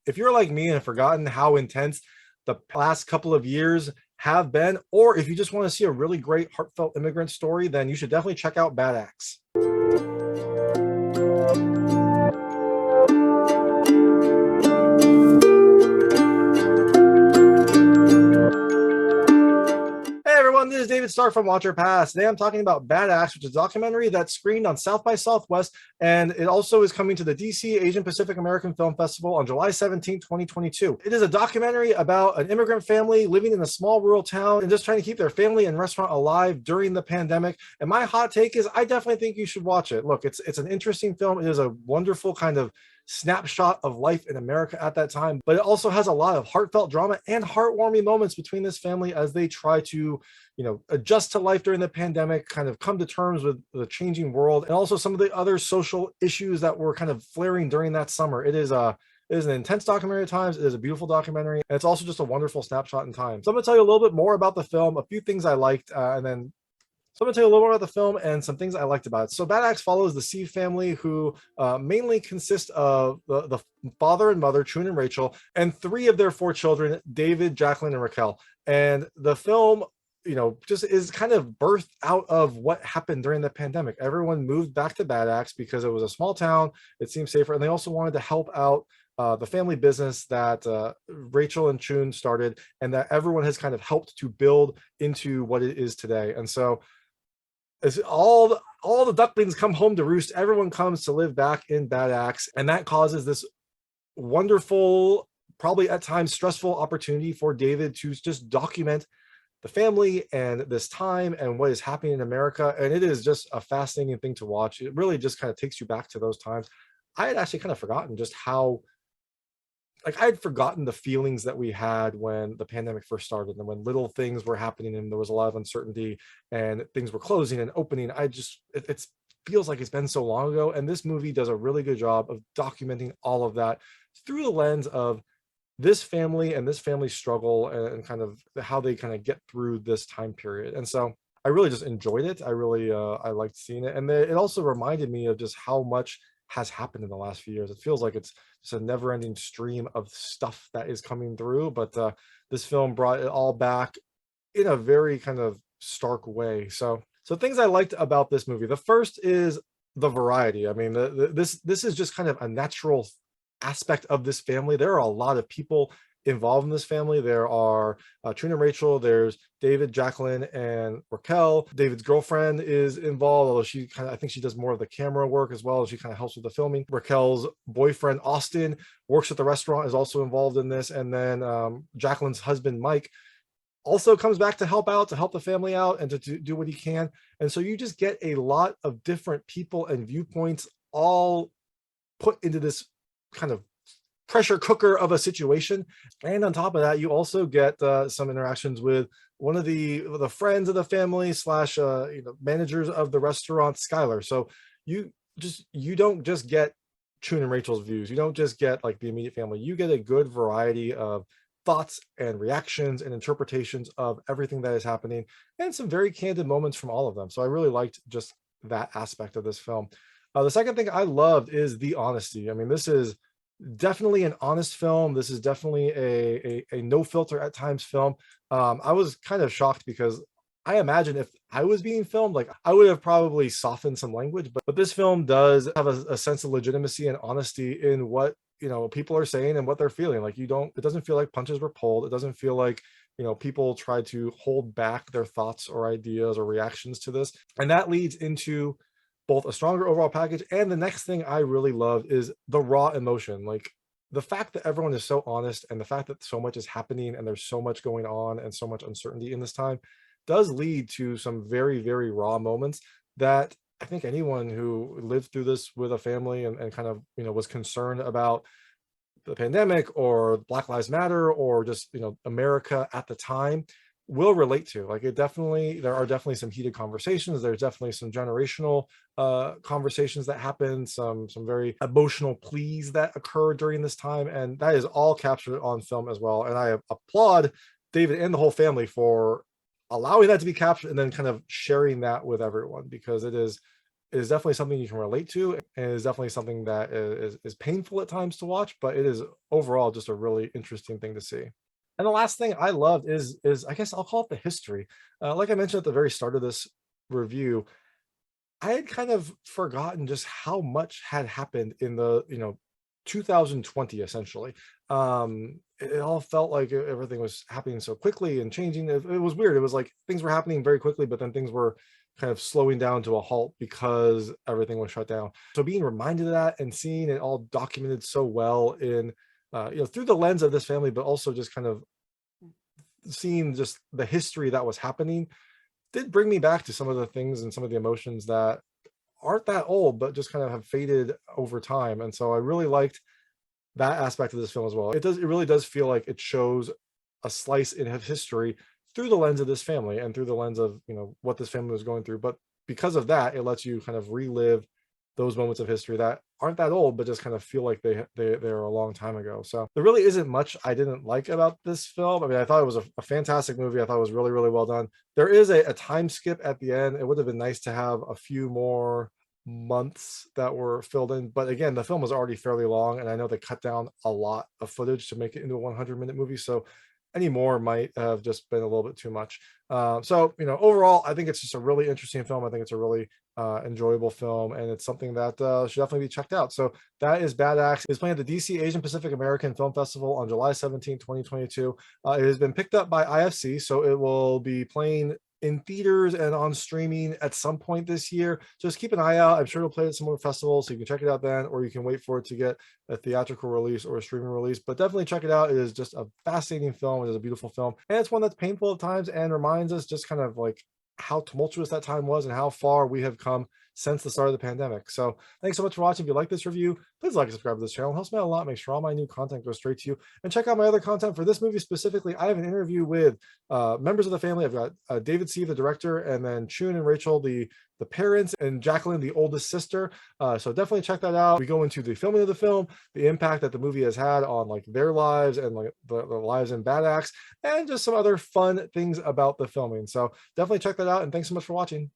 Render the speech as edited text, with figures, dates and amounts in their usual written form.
If you're like me and have forgotten how intense the last couple of years have been, or if you just want to see a really great heartfelt immigrant story, then you should definitely check out Bad Axe. Hey everyone, this is David Stark from Watcher Pass. Today I'm talking about Bad Axe, which is a documentary that's screened on South by Southwest, and it also is coming to the DC Asian Pacific American Film Festival on July 17, 2022. It is a documentary about an immigrant family living in a small rural town and just trying to keep their family and restaurant alive during the pandemic. And my hot take is I definitely think you should watch it. Look, it's an interesting film. It is a wonderful kind of snapshot of life in America at that time, but it also has a lot of heartfelt drama and heartwarming moments between this family as they try to, adjust to life during the pandemic, kind of come to terms with the changing world, and also some of the other social issues that were kind of flaring during that summer. It is an intense documentary at times. It is a beautiful documentary, and it's also just a wonderful snapshot in time. So I'm going to tell you a little bit more about the film, a few things I liked, so I'm going to tell you a little more about the film and some things I liked about it. So Bad Axe follows the Siev family, who mainly consist of the father and mother, Chun and Raquel, and 3 of their 4 children, David, Jaclyn, and Raquel. And the film, just is kind of birthed out of what happened during the pandemic. Everyone moved back to Bad Axe because it was a small town. It seemed safer. And they also wanted to help out the family business that Raquel and Chun started, and that everyone has kind of helped to build into what it is today. And so as all the ducklings come home to roost, everyone comes to live back in Bad Axe, and that causes this wonderful, probably at times stressful opportunity for David to just document the family and this time and what is happening in America. And it is just a fascinating thing to watch. It really just kind of takes you back to those times. I had actually kind of forgotten just how, I had forgotten the feelings that we had when the pandemic first started and when little things were happening and there was a lot of uncertainty and things were closing and opening. It feels like it's been so long ago. And this movie does a really good job of documenting all of that through the lens of this family and this family's struggle and kind of how they kind of get through this time period. And so I really just enjoyed it. I liked seeing it. And it also reminded me of just how much has happened in the last few years. It feels like it's just a never-ending stream of stuff that is coming through, but this film brought it all back in a very kind of stark way. So things I liked about this movie. The first is the variety. I mean, this is just kind of a natural aspect of this family. There are a lot of people involved in this family. There are Chun and Raquel, there's David, Jaclyn, and Raquel. David's girlfriend is involved, although I think she does more of the camera work as well. She kind of helps with the filming. Raquel's boyfriend, Austin, works at the restaurant, is also involved in this. And then Jaclyn's husband, Mike, also comes back to help the family out and to do what he can. And so you just get a lot of different people and viewpoints all put into this kind of pressure cooker of a situation. And on top of that, you also get some interactions with one of the friends of the family / managers of the restaurant, Skyler. So you don't just get Chun and Raquel's views. You don't just get like the immediate family. You get a good variety of thoughts and reactions and interpretations of everything that is happening, and some very candid moments from all of them. So I really liked just that aspect of this film. The second thing I loved is the honesty. I mean, this is definitely an honest film. This is definitely a no filter at times film. I was kind of shocked because I imagine if I was being filmed, like I would have probably softened some language, but this film does have a sense of legitimacy and honesty in what people are saying and what they're feeling. Like it doesn't feel like punches were pulled. It doesn't feel like people try to hold back their thoughts or ideas or reactions to this. And that leads into both a stronger overall package. And the next thing I really love is the raw emotion. Like the fact that everyone is so honest and the fact that so much is happening and there's so much going on and so much uncertainty in this time does lead to some very, very raw moments that I think anyone who lived through this with a family and kind of, was concerned about the pandemic or Black Lives Matter or just, America at the time will relate to. Like there are definitely some heated conversations. There's definitely some generational conversations that happen, some very emotional pleas that occur during this time. And that is all captured on film as well. And I applaud David and the whole family for allowing that to be captured and then kind of sharing that with everyone, because it is definitely something you can relate to. and is definitely something that is painful at times to watch, but it is overall just a really interesting thing to see. And the last thing I loved is I guess I'll call it the history. Like I mentioned at the very start of this review, I had kind of forgotten just how much had happened in the 2020 essentially. It all felt like everything was happening so quickly and changing. It was weird. It was like things were happening very quickly, but then things were kind of slowing down to a halt because everything was shut down. So being reminded of that and seeing it all documented so well in through the lens of this family, but also just kind of seeing just the history that was happening did bring me back to some of the things and some of the emotions that aren't that old, but just kind of have faded over time. And so I really liked that aspect of this film as well. It really does feel like it shows a slice in history through the lens of this family and through the lens of, what this family was going through. But because of that, it lets you kind of relive those moments of history that aren't that old, but just kind of feel like they're a long time ago. So there really isn't much I didn't like about this film. I mean, I thought it was a fantastic movie. I thought it was really, really well done. There is a time skip at the end. It would have been nice to have a few more months that were filled in, but again, the film was already fairly long, and I know they cut down a lot of footage to make it into a 100-minute movie, so any more might have just been a little bit too much. So overall, I think it's just a really interesting film. I think it's a really enjoyable film, and it's something that should definitely be checked out. So that is Bad Axe. It's playing at the DC Asian Pacific American Film Festival on July 17, 2022. It has been picked up by IFC, so it will be playing in theaters and on streaming at some point this year. Just keep an eye out. I'm sure it'll play at some more festivals, so you can check it out then, or you can wait for it to get a theatrical release or a streaming release. But definitely check it out. It is just a fascinating film. It is a beautiful film, and it's one that's painful at times and reminds us just kind of like how tumultuous that time was and how far we have come since the start of the pandemic. So thanks so much for watching. If you like this review, please like and subscribe to this channel. It helps me out a lot. Make sure all my new content goes straight to you. And check out my other content for this movie specifically. I have an interview with members of the family. I've got David Siev, the director, and then Chun and Raquel, the parents, and Jaclyn, the oldest sister. So definitely check that out. We go into the filming of the film, the impact that the movie has had on like their lives and like the lives in Bad Axe, and just some other fun things about the filming. So definitely check that out. And thanks so much for watching.